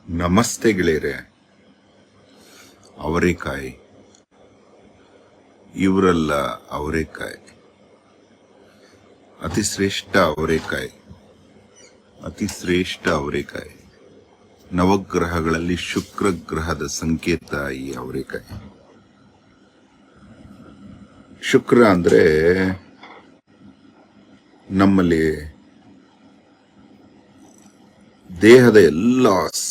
ನಮಸ್ತೆ ಗೆಳೆಯರೆ. ಅವರೇಕಾಯಿ ಇವರಲ್ಲ, ಅವರೇಕಾಯಿ ಅತಿ ಶ್ರೇಷ್ಠ ಅವರೇಕಾಯಿ, ಅತಿ ಶ್ರೇಷ್ಠ ಅವರೇಕಾಯಿ. ನವಗ್ರಹಗಳಲ್ಲಿ ಶುಕ್ರ ಗ್ರಹದ ಸಂಕೇತ ಈ ಅವರೇಕಾಯಿ. ಶುಕ್ರ ಅಂದ್ರೆ ನಮ್ಮಲ್ಲಿ ದೇಹದ ಎಲ್ಲ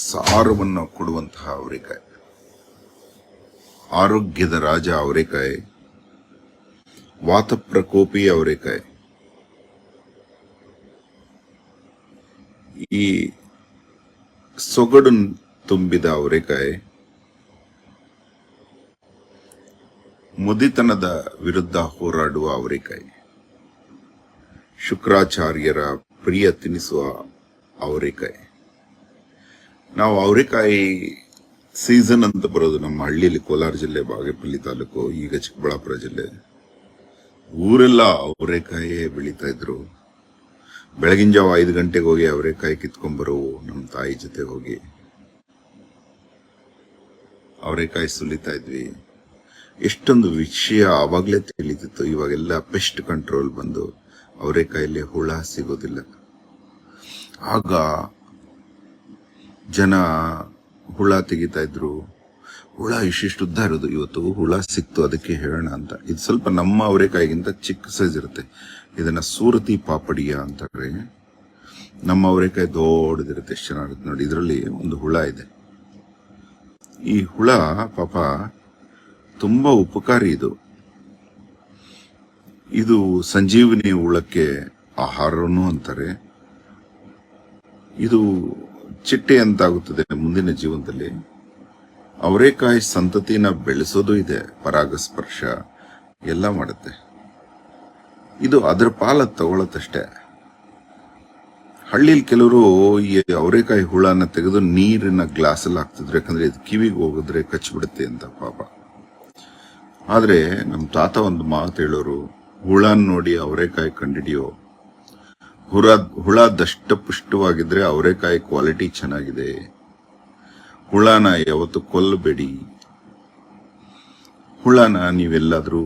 ಸಾರವನ್ನು ಕೊಡುವಂತಹ ಅವರೇಕಾಯಿ. ಆರೋಗ್ಯದ ರಾಜ ಅವರೇಕಾಯಿ, ವಾತ ಪ್ರಕೋಪಿ ಅವರೇಕಾಯಿ. ಈ ಸೊಗಡು ತುಂಬಿದ ಅವರೇಕಾಯಿ ಮುದಿತನದ ವಿರುದ್ಧ ಹೋರಾಡುವ ಅವರೇಕಾಯಿ. ಶುಕ್ರಾಚಾರ್ಯರ ಪ್ರಿಯ ತಿನಿಸುವ ಅವರೇಕಾಯಿ. ನಾವು ಅವರೇಕಾಯಿ ಸೀಸನ್ ಅಂತ ಬರೋದು ನಮ್ಮ ಹಳ್ಳಿಯಲ್ಲಿ, ಕೋಲಾರ ಜಿಲ್ಲೆ ಬಾಗೇಪಲ್ಲಿ ತಾಲೂಕು, ಈಗ ಚಿಕ್ಕಬಳ್ಳಾಪುರ ಜಿಲ್ಲೆ. ಊರೆಲ್ಲ ಅವರೇಕಾಯೇ ಬೆಳೀತಾ ಇದ್ರು. ಬೆಳಗಿನ ಜಾವ 5 ಗಂಟೆಗೆ ಹೋಗಿ ಅವರೇಕಾಯಿ ಕಿತ್ಕೊಂಡ್ಬರೋ ನಮ್ಮ ತಾಯಿ ಜೊತೆ ಹೋಗಿ ಅವರೇಕಾಯಿ ಸುಲಿತಾ ಇದ್ವಿ. ಎಷ್ಟೊಂದು ವಿಷಯ ಆವಾಗಲೇ ತಿಳಿತಿತ್ತು. ಇವಾಗೆಲ್ಲ ಪೆಸ್ಟ್ ಕಂಟ್ರೋಲ್ ಬಂದು ಅವರೇಕಾಯಲ್ಲಿ ಹುಳ ಸಿಗೋದಿಲ್ಲ. ಆಗ ಜನ ಹುಳ ತೆಗಿತಾ ಇದ್ರು. ಹುಳ ಇಷ್ಟಿಷ್ಟು ಉದ್ದ ಇರೋದು. ಇವತ್ತು ಹುಳ ಸಿಕ್ತು, ಅದಕ್ಕೆ ಹೇಳೋಣ ಅಂತ. ಇದು ಸ್ವಲ್ಪ ನಮ್ಮ ಅವರೇಕಾಯಿಗಿಂತ ಚಿಕ್ಕ ಸೈಜ್ ಇರುತ್ತೆ. ಇದನ್ನ ಸೂರತಿ ಪಾಪಡಿಯ ಅಂತಾರೆ. ನಮ್ಮ ಅವರೇಕಾಯಿ ದೊಡ್ಡದಿರುತ್ತೆ. ಎಷ್ಟು ಚೆನ್ನಾಗಿರುತ್ತೆ ನೋಡಿ. ಇದರಲ್ಲಿ ಒಂದು ಹುಳ ಇದೆ. ಈ ಹುಳ ಪಾಪ ತುಂಬಾ ಉಪಕಾರಿ. ಇದು ಸಂಜೀವಿನಿ ಹುಳಕ್ಕೆ ಆಹಾರನೂ ಅಂತಾರೆ. ಇದು ಚಿಟ್ಟೆ ಅಂತಾಗುತ್ತದೆ ಮುಂದಿನ ಜೀವನದಲ್ಲಿ. ಅವರೇಕಾಯಿ ಸಂತತಿನ ಬೆಳೆಸೋದು ಇದೆ, ಪರಾಗಸ್ಪರ್ಶ ಎಲ್ಲ ಮಾಡುತ್ತೆ. ಇದು ಅದರ ಪಾಲ ತಗೊಳತ್ತಷ್ಟೇ. ಹಳ್ಳಿಲಿ ಕೆಲವರು ಈ ಅವರೇಕಾಯಿ ಹುಳನ ತೆಗೆದು ನೀರಿನ ಗ್ಲಾಸಲ್ಲಿ ಹಾಕ್ತಿದ್ರು, ಯಾಕಂದ್ರೆ ಇದು ಕಿವಿಗೆ ಹೋಗಿದ್ರೆ ಕಚ್ಚಿಬಿಡುತ್ತೆ ಅಂತ ಪಾಪ. ಆದ್ರೆ ನಮ್ಮ ತಾತ ಒಂದು ಮಾತು ಹೇಳೋರು, ಹುಳನ್ ನೋಡಿ ಅವರೇಕಾಯಿ ಕಂಡಿಡಿಯೋ. ಹುಳ ದಷ್ಟಪುಷ್ಟವಾಗಿದ್ರೆ ಅವರೇಕಾಯಿ ಕ್ವಾಲಿಟಿ ಚೆನ್ನಾಗಿದೆ. ಹುಳನ ಯಾವತ್ತು ಕೊಲ್ಲಬೇಡಿ. ಹುಳನ ನೀವೆಲ್ಲಾದ್ರೂ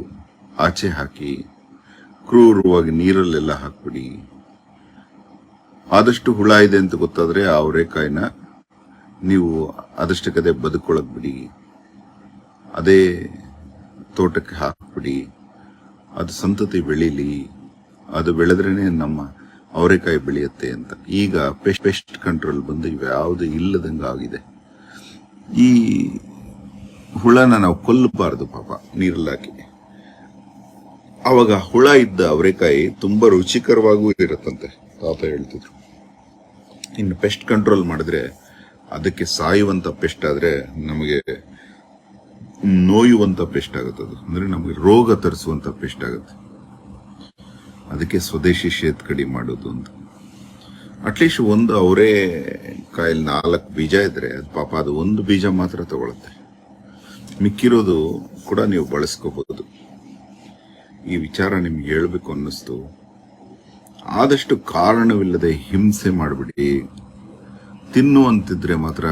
ಆಚೆ ಹಾಕಿ ಕ್ರೂರವಾಗಿ ನೀರಲ್ಲೆಲ್ಲ ಹಾಕ್ಬಿಡಿ. ಆದಷ್ಟು ಹುಳ ಇದೆ ಅಂತ ಗೊತ್ತಾದ್ರೆ ಆ ಅವರೇಕಾಯಿನ ನೀವು ಅದಷ್ಟಕ್ಕದೇ ಬದುಕೊಳಕ್ ಬಿಡಿ. ಅದೇ ತೋಟಕ್ಕೆ ಹಾಕ್ಬಿಡಿ. ಅದು ಸಂತತಿ ಬೆಳೀಲಿ. ಅದು ಬೆಳೆದ್ರೇನೆ ನಮ್ಮ ಅವರೇಕಾಯಿ ಬೆಳೆಯುತ್ತೆ ಅಂತ. ಈಗ ಪೆಸ್ಟ್ ಕಂಟ್ರೋಲ್ ಬಂದು ಇವ್ಯಾವುದು ಇಲ್ಲದಂಗ ಆಗಿದೆ. ಈ ಹುಳನ ನಾವು ಕೊಲ್ಲಬಾರದು ಪಾಪ, ನೀರಲ್ಲಿ ಹಾಕಿ. ಅವಾಗ ಹುಳ ಇದ್ದ ಅವರೇಕಾಯಿ ತುಂಬಾ ರುಚಿಕರವಾಗೂ ಇರುತ್ತಂತೆ ತಾತ ಹೇಳ್ತಿದ್ರು. ಇನ್ನು ಪೆಸ್ಟ್ ಕಂಟ್ರೋಲ್ ಮಾಡಿದ್ರೆ, ಅದಕ್ಕೆ ಸಾಯುವಂತ ಪೆಸ್ಟ್ ಆದ್ರೆ ನಮಗೆ ನೋಯುವಂತ ಪೆಸ್ಟ್ ಆಗುತ್ತೆ. ಅದು ಅಂದ್ರೆ ನಮಗೆ ರೋಗ ತರಿಸುವಂತ ಪೆಸ್ಟ್ ಆಗುತ್ತೆ. ಅದಕ್ಕೆ ಸ್ವದೇಶಿ ಶೇತ್ಕಡಿ ಮಾಡೋದು ಅಂತ. ಅಟ್ಲೀಸ್ಟ್ ಒಂದು ಅವರೇಕಾಯಲ್ಲಿ 4 ಬೀಜ ಇದ್ರೆ ಅದು ಪಾಪ ಅದು ಒಂದು ಬೀಜ ಮಾತ್ರ ತಗೊಳುತ್ತೆ. ಮಿಕ್ಕಿರೋದು ಕೂಡ ನೀವು ಬಳಸ್ಕೋಬಹುದು. ಈ ವಿಚಾರ ನಿಮ್ಗೆ ಹೇಳ್ಬೇಕು ಅನ್ನಿಸ್ತು. ಆದಷ್ಟು ಕಾರಣವಿಲ್ಲದೆ ಹಿಂಸೆ ಮಾಡಿಬಿಡಿ. ತಿನ್ನುವಂತಿದ್ರೆ ಮಾತ್ರ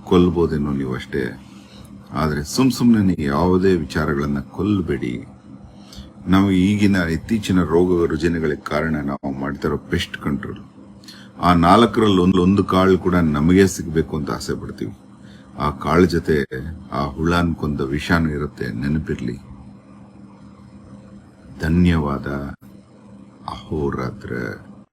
ಕೊಲ್ಬೋದೇನೋ ನೀವು ಅಷ್ಟೇ. ಆದ್ರೆ ಸುಮ್ನೆ ಯಾವುದೇ ವಿಚಾರಗಳನ್ನ ಕೊಲ್ಲಬೇಡಿ. ನಾವು ಈಗಿನ ಇತ್ತೀಚಿನ ರೋಗ ರುಜಿನಗಳಿಗೆ ಕಾರಣ ನಾವು ಮಾಡ್ತಿರೋ ಪೆಸ್ಟ್ ಕಂಟ್ರೋಲ್. ಆ 4ರಲ್ಲಿ ಒಂದು ಕಾಳು ಕೂಡ ನಮಗೆ ಸಿಗಬೇಕು ಅಂತ ಆಸೆ ಪಡ್ತೀವಿ. ಆ ಕಾಳು ಜೊತೆ ಆ ಹುಳನ್ ಕೊಂದ ವಿಷಾನು ಇರುತ್ತೆ, ನೆನಪಿರ್ಲಿ. ಧನ್ಯವಾದ. ಅಹೋರಾತ್ರ.